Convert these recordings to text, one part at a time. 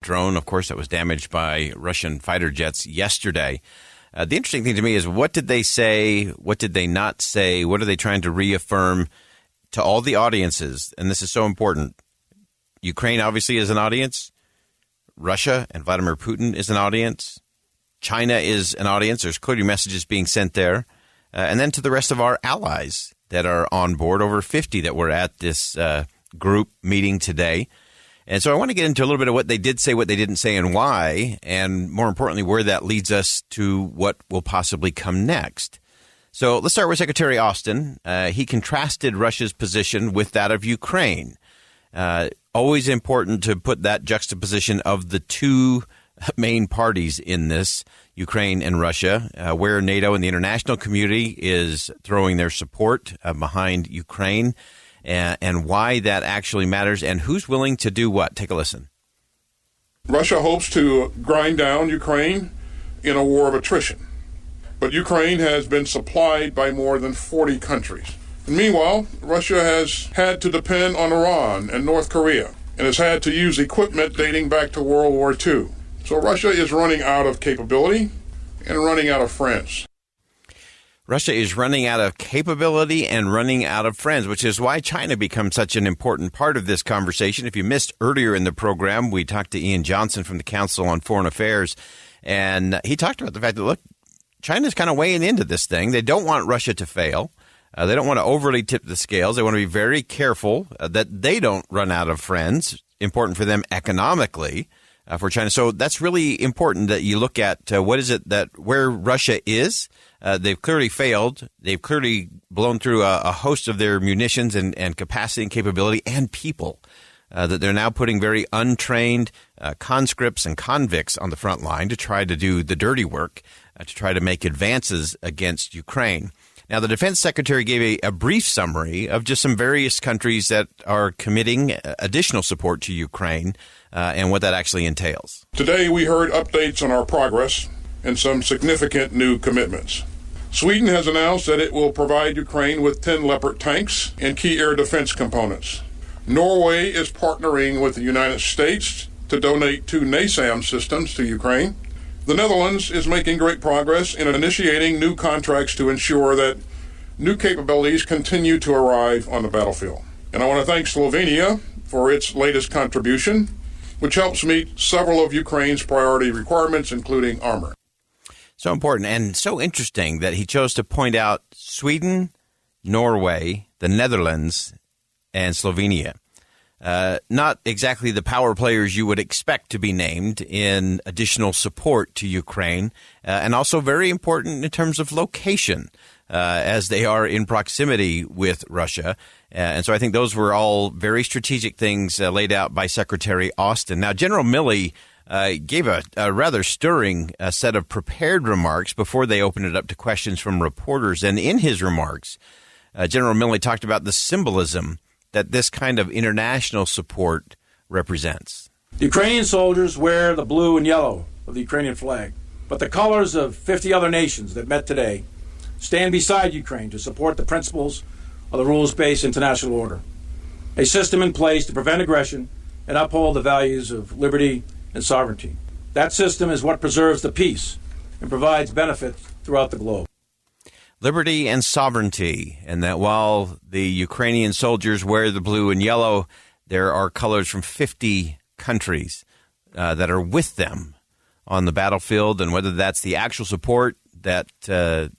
drone, of course, that was damaged by Russian fighter jets yesterday. The interesting thing to me is, what did they say? What did they not say? What are they trying to reaffirm to all the audiences? And this is so important. Ukraine obviously is an audience. Russia and Vladimir Putin is an audience. China is an audience. There's clearly messages being sent there. And then to the rest of our allies that are on board, over 50 that were at this group meeting today. And so I want to get into a little bit of what they did say, what they didn't say, and why, and more importantly, where that leads us to what will possibly come next. So let's start with Secretary Austin. He contrasted Russia's position with that of Ukraine. Always important to put that juxtaposition of the two main parties in this, Ukraine and Russia, where NATO and the international community is throwing their support behind Ukraine, and why that actually matters, and who's willing to do what. Take a listen. Russia hopes to grind down Ukraine in a war of attrition, but Ukraine has been supplied by more than 40 countries. And meanwhile, Russia has had to depend on Iran and North Korea, and has had to use equipment dating back to World War II. So Russia is running out of capability and running out of friends. Russia is running out of capability and running out of friends, which is why China becomes such an important part of this conversation. If you missed earlier in the program, we talked to Ian Johnson from the Council on Foreign Affairs, and he talked about the fact that, look, China's kind of weighing into this thing. They don't want Russia to fail. They don't want to overly tip the scales. They want to be very careful that they don't run out of friends. Important for them economically. For China. So that's really important that you look at what is it that where Russia is. They've clearly failed. They've clearly blown through a host of their munitions and capacity and capability and people that they're now putting very untrained conscripts and convicts on the front line to try to do the dirty work, to try to make advances against Ukraine. Now, the defense secretary gave a brief summary of just some various countries that are committing additional support to Ukraine and what that actually entails. Today, we heard updates on our progress and some significant new commitments. Sweden has announced that it will provide Ukraine with 10 Leopard tanks and key air defense components. Norway is partnering with the United States to donate 2 NASAM systems to Ukraine. The Netherlands is making great progress in initiating new contracts to ensure that new capabilities continue to arrive on the battlefield. And I want to thank Slovenia for its latest contribution, which helps meet several of Ukraine's priority requirements, including armor. So important and so interesting that he chose to point out Sweden, Norway, the Netherlands, and Slovenia. Not exactly the power players you would expect to be named in additional support to Ukraine, and also very important in terms of location, as they are in proximity with Russia. And so I think those were all very strategic things laid out by Secretary Austin. Now, General Milley gave a rather stirring set of prepared remarks before they opened it up to questions from reporters. And in his remarks, General Milley talked about the symbolism that this kind of international support represents. The Ukrainian soldiers wear the blue and yellow of the Ukrainian flag, but the colors of 50 other nations that met today stand beside Ukraine to support the principles of the rules-based international order, a system in place to prevent aggression and uphold the values of liberty and sovereignty. That system is what preserves the peace and provides benefit throughout the globe. Liberty and sovereignty, and that while the Ukrainian soldiers wear the blue and yellow, there are colors from 50 countries that are with them on the battlefield, and whether that's the actual support that the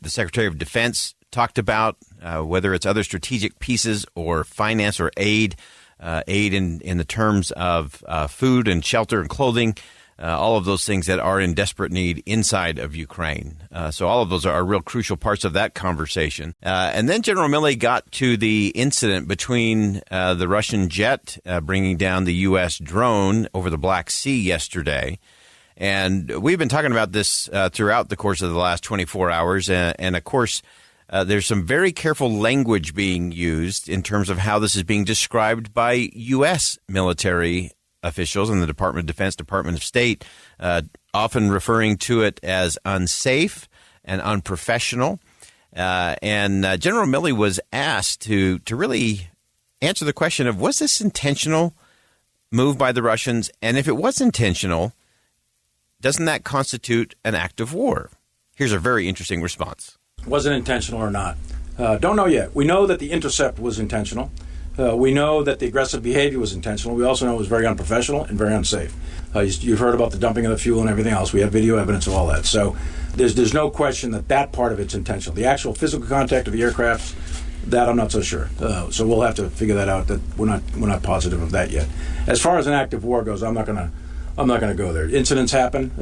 Secretary of Defense talked about, whether it's other strategic pieces or finance or aid in the terms of food and shelter and clothing, all of those things that are in desperate need inside of Ukraine. So all of those are real crucial parts of that conversation. And then General Milley got to the incident between the Russian jet bringing down the U.S. drone over the Black Sea yesterday. And we've been talking about this throughout the course of the last 24 hours. And of course, there's some very careful language being used in terms of how this is being described by U.S. military officials in the Department of Defense, Department of State, often referring to it as unsafe and unprofessional. And General Milley was asked to really answer the question of, was this intentional move by the Russians? And if it was intentional, doesn't that constitute an act of war? Here's a very interesting response. Was it intentional or not? Don't know yet. We know that the intercept was intentional. We know that the aggressive behavior was intentional. We also know it was very unprofessional and very unsafe. You've heard about the dumping of the fuel and everything else. We have video evidence of all that. So there's no question that part of it's intentional. The actual physical contact of the aircraft, that I'm not so sure. So we'll have to figure that out. That we're not positive of that yet. As far as an act of war goes, I'm not gonna go there. Incidents happen,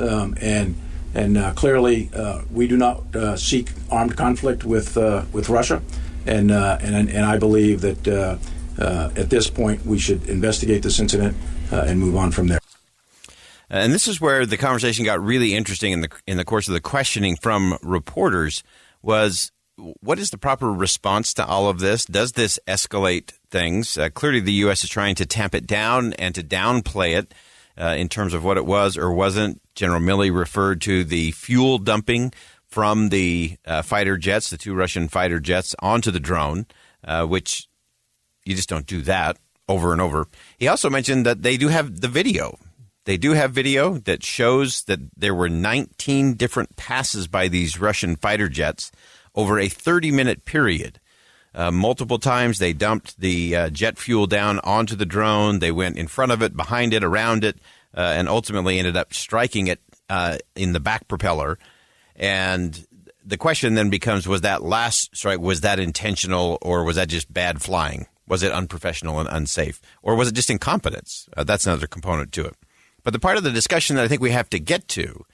and clearly we do not seek armed conflict with Russia, and I believe that at this point we should investigate this incident and move on from there. And this is where the conversation got really interesting in the course of the questioning from reporters was, what is the proper response to all of this? Does this escalate things? Clearly, the U.S. is trying to tamp it down and to downplay it in terms of what it was or wasn't. General Milley referred to the fuel dumping from the fighter jets, the 2 Russian fighter jets, onto the drone, which you just don't do that over and over. He also mentioned that they do have the video. They do have video that shows that there were 19 different passes by these Russian fighter jets over a 30-minute period. Multiple times they dumped the jet fuel down onto the drone. They went in front of it, behind it, around it, and ultimately ended up striking it in the back propeller. And the question then becomes, was that last strike, was that intentional, or was that just bad flying? Was it unprofessional and unsafe? Or was it just incompetence? That's another component to it. But the part of the discussion that I think we have to get to,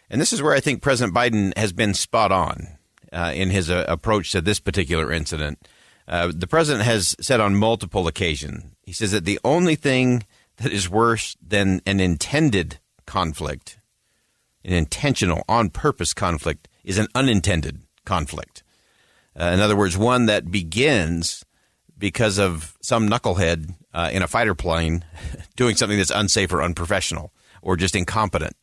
and this is where I think President Biden has been spot on in his approach to this particular incident. The president has said on multiple occasions, he says that the only thing that is worse than an intended conflict, an intentional, on-purpose conflict, is an unintended conflict. In other words, one that begins because of some knucklehead in a fighter plane doing something that's unsafe or unprofessional or just incompetent.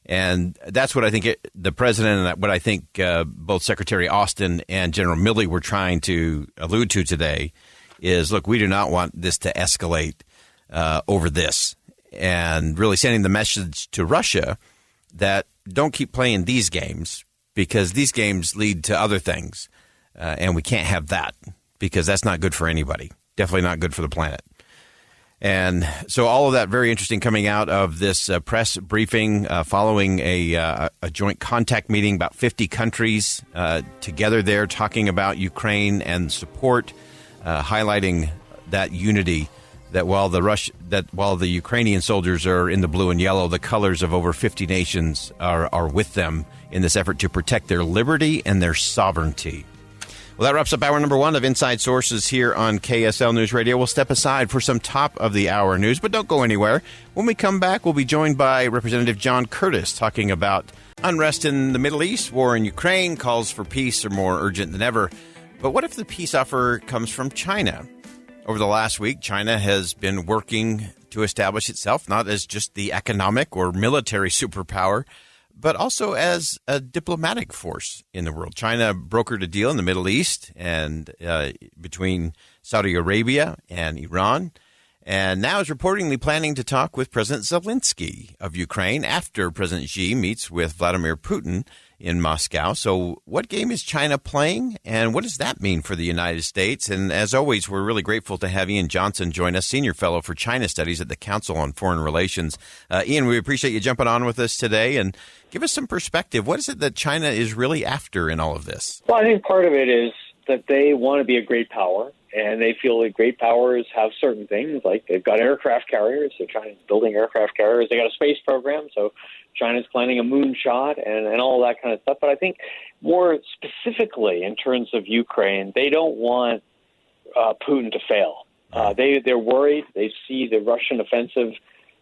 And that's what I think the president and what I think both Secretary Austin and General Milley were trying to allude to today is, look, we do not want this to escalate over this, and really sending the message to Russia that don't keep playing these games because these games lead to other things, and we can't have that because that's not good for anybody, definitely not good for the planet. And so all of that very interesting coming out of this press briefing following a joint contact meeting, about 50 countries together there talking about Ukraine and support, highlighting that unity, that while the Ukrainian soldiers are in the blue and yellow, the colors of over 50 nations are with them in this effort to protect their liberty and their sovereignty. Well, that wraps up hour number 1 of Inside Sources here on KSL News Radio. We'll step aside for some top-of-the-hour news, but don't go anywhere. When we come back, we'll be joined by Representative John Curtis talking about unrest in the Middle East, war in Ukraine, calls for peace are more urgent than ever. But what if the peace offer comes from China? Over the last week, China has been working to establish itself not as just the economic or military superpower, but also as a diplomatic force in the world. China brokered a deal in the Middle East and between Saudi Arabia and Iran, and now is reportedly planning to talk with President Zelensky of Ukraine after President Xi meets with Vladimir Putin in Moscow. So what game is China playing, and what does that mean for the United States? And as always, we're really grateful to have Ian Johnson join us, Senior Fellow for China Studies at the Council on Foreign Relations. Ian, we appreciate you jumping on with us today, and give us some perspective. What is it that China is really after in all of this? Well, I think part of it is that they want to be a great power, and they feel that great powers have certain things, like they've got aircraft carriers, so China's building aircraft carriers. They got a space program, so China's planning a moonshot and all that kind of stuff. But I think more specifically in terms of Ukraine, they don't want Putin to fail. They're worried. They see the Russian offensive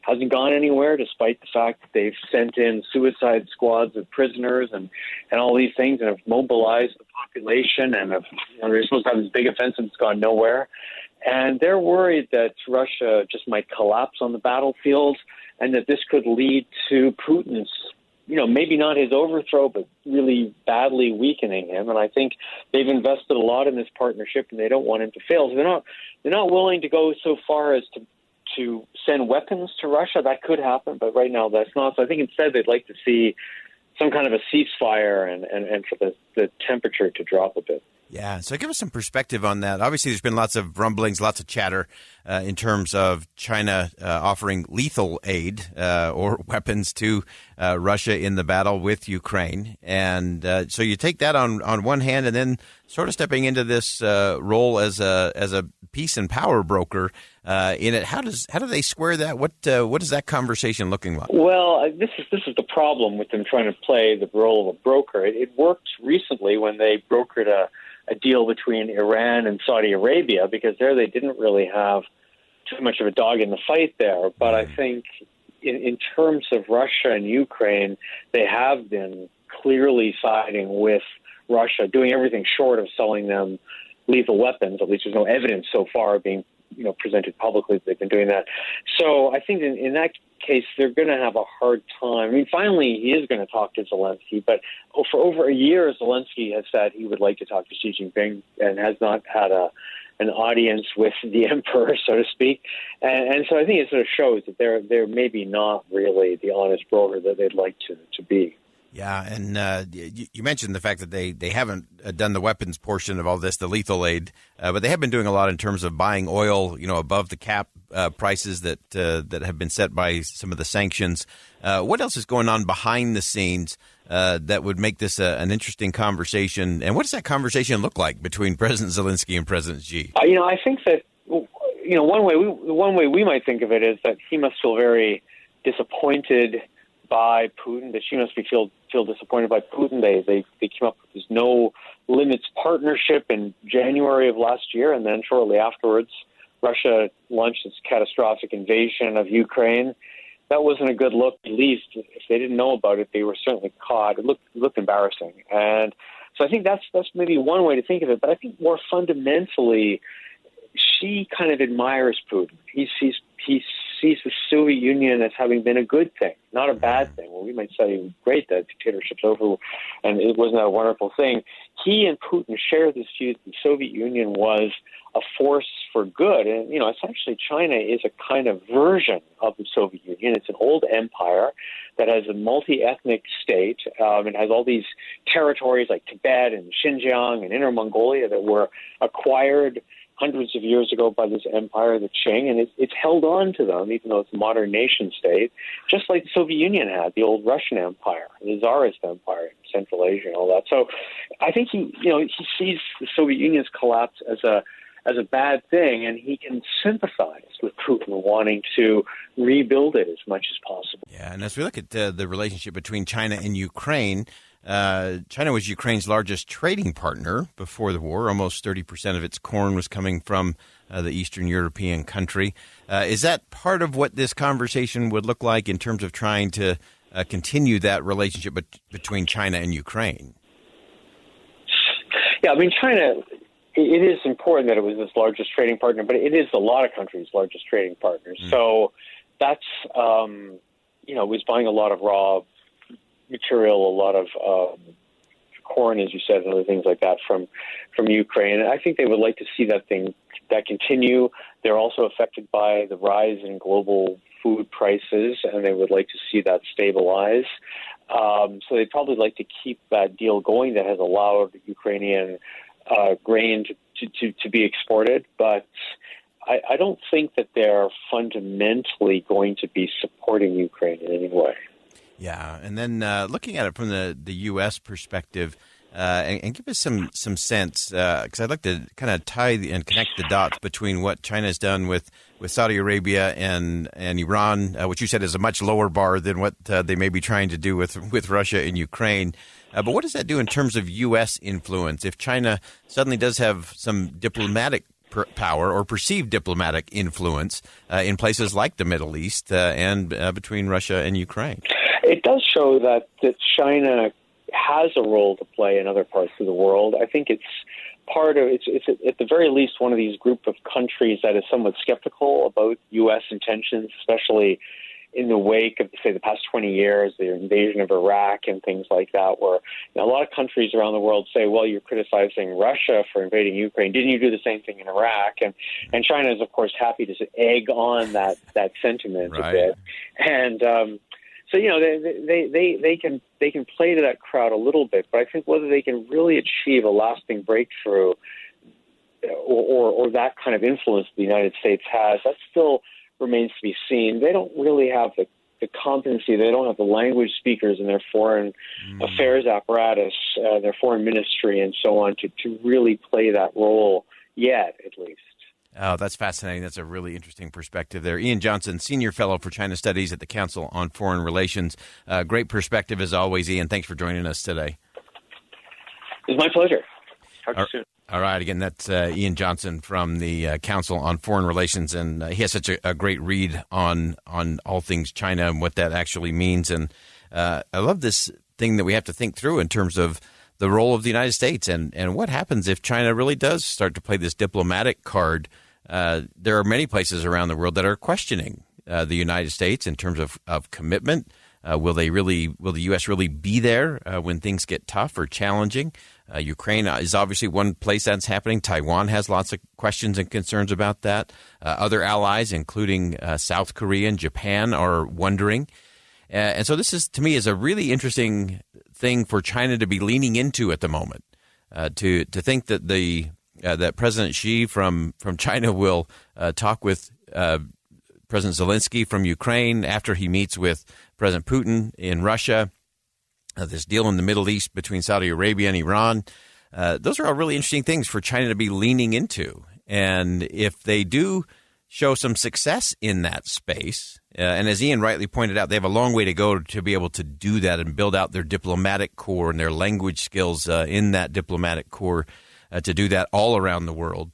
hasn't gone anywhere, despite the fact that they've sent in suicide squads of prisoners and all these things, and have mobilized the population, and they're supposed to have this big offensive that's gone nowhere. And they're worried that Russia just might collapse on the battlefield, and that this could lead to Putin's, maybe not his overthrow, but really badly weakening him. And I think they've invested a lot in this partnership, and they don't want him to fail. So they're not willing to go so far as to send weapons to Russia. That could happen, but right now that's not. So I think instead they'd like to see some kind of a ceasefire and for the temperature to drop a bit. Yeah, so give us some perspective on that. Obviously, there's been lots of rumblings, lots of chatter in terms of China offering lethal aid or weapons to Russia in the battle with Ukraine. And so you take that on one hand, and then sort of stepping into this role as a peace and power broker in it. How do they square that? What is that conversation looking like? Well, this is the problem with them trying to play the role of a broker. It worked recently when they brokered a deal between Iran and Saudi Arabia, because there they didn't really have too much of a dog in the fight there. But I think in terms of Russia and Ukraine, they have been clearly siding with Russia, doing everything short of selling them lethal weapons. At least there's no evidence so far being presented publicly that they've been doing that. So I think in that case, they're going to have a hard time. I mean, finally, he is going to talk to Zelensky, but for over a year, Zelensky has said he would like to talk to Xi Jinping and has not had an audience with the emperor, so to speak. And so I think it sort of shows that they're maybe not really the honest broker that they'd like to be. Yeah, and you mentioned the fact that they haven't done the weapons portion of all this, the lethal aid, but they have been doing a lot in terms of buying oil, above the cap prices that have been set by some of the sanctions. What else is going on behind the scenes that would make this an interesting conversation? And what does that conversation look like between President Zelensky and President Xi? I think that one way we might think of it is that he must feel very disappointed by Putin, that Xi must feel disappointed by Putin. They came up with this no limits partnership in January of last year, and then shortly afterwards, Russia launched its catastrophic invasion of Ukraine. That wasn't a good look. At least if they didn't know about it, they were certainly caught. It looked embarrassing, and so I think that's maybe one way to think of it. But I think more fundamentally, Xi kind of admires Putin. He sees the Soviet Union as having been a good thing, not a bad thing. Well, we might say, great, that dictatorship's over, and it wasn't that a wonderful thing. He and Putin share this view that the Soviet Union was a force for good. And, essentially China is a kind of version of the Soviet Union. It's an old empire that has a multi-ethnic state. It has all these territories like Tibet and Xinjiang and Inner Mongolia that were acquired hundreds of years ago by this empire, the Qing, and it's held on to them, even though it's a modern nation state, just like the Soviet Union had, the old Russian Empire, the Tsarist Empire in Central Asia and all that. So I think he sees the Soviet Union's collapse as a bad thing, and he can sympathize with Putin wanting to rebuild it as much as possible. Yeah, and as we look at the relationship between China and Ukraine, China was Ukraine's largest trading partner before the war. Almost 30% of its corn was coming from the Eastern European country. Is that part of what this conversation would look like in terms of trying to continue that relationship between China and Ukraine? Yeah, I mean, China, it is important that it was its largest trading partner, but it is a lot of countries' largest trading partners. So that's, it was buying a lot of raw material, a lot of corn, as you said, and other things like that from Ukraine. And I think they would like to see that continue. They're also affected by the rise in global food prices, and they would like to see that stabilize. So they'd probably like to keep that deal going that has allowed Ukrainian grain to be exported. But I don't think that they're fundamentally going to be supporting Ukraine in any way. Yeah, and then looking at it from the U.S. perspective, and give us some sense, because I'd like to kind of tie and connect the dots between what China's done with Saudi Arabia and Iran, which you said is a much lower bar than what they may be trying to do with Russia and Ukraine. But what does that do in terms of U.S. influence if China suddenly does have some diplomatic power or perceived diplomatic influence in places like the Middle East and between Russia and Ukraine? It does show that China has a role to play in other parts of the world. I think it's at the very least one of these group of countries that is somewhat skeptical about U.S. intentions, especially in the wake of, say, the past 20 years, the invasion of Iraq and things like that, where a lot of countries around the world say, well, you're criticizing Russia for invading Ukraine. Didn't you do the same thing in Iraq? And China is, of course, happy to egg on that sentiment a bit. And so, they can play to that crowd a little bit, but I think whether they can really achieve a lasting breakthrough or that kind of influence the United States has, that still remains to be seen. They don't really have the competency. They don't have the language speakers in their foreign affairs apparatus, their foreign ministry, and so on, to really play that role yet, at least. Oh, that's fascinating. That's a really interesting perspective there. Ian Johnson, Senior Fellow for China Studies at the Council on Foreign Relations. Great perspective as always, Ian. Thanks for joining us today. It's my pleasure. Talk to you soon. All right. Again, that's Ian Johnson from the Council on Foreign Relations, and he has such a great read on all things China and what that actually means. And I love this thing that we have to think through in terms of the role of the United States and what happens if China really does start to play this diplomatic card. There are many places around the world that are questioning the United States in terms of commitment. Will the U.S. really be there when things get tough or challenging? Ukraine is obviously one place that's happening. Taiwan has lots of questions and concerns about that. Other allies, including South Korea and Japan, are wondering. And so this is, to me, is a really interesting thing for China to be leaning into at the moment. To think that that President Xi from China will talk with President Zelensky from Ukraine after he meets with President Putin in Russia. This deal in the Middle East between Saudi Arabia and Iran. Those are all really interesting things for China to be leaning into. And if they do show some success in that space, and as Ian rightly pointed out, they have a long way to go to be able to do that and build out their diplomatic core and their language skills in that diplomatic core to do that all around the world.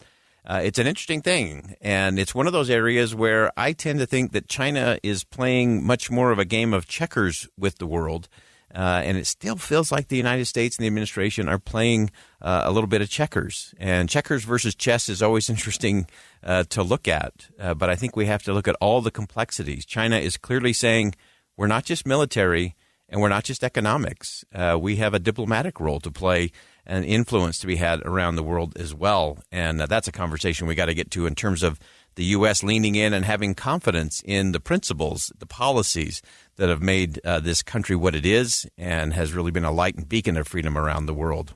It's an interesting thing, and it's one of those areas where I tend to think that China is playing much more of a game of checkers with the world. And it still feels like the United States and the administration are playing a little bit of checkers. And checkers versus chess is always interesting to look at. But I think we have to look at all the complexities. China is clearly saying we're not just military and we're not just economics. We have a diplomatic role to play and influence to be had around the world as well. And that's a conversation we got to get to in terms of the U.S. leaning in and having confidence in the principles, the policies that have made this country what it is and has really been a light and beacon of freedom around the world.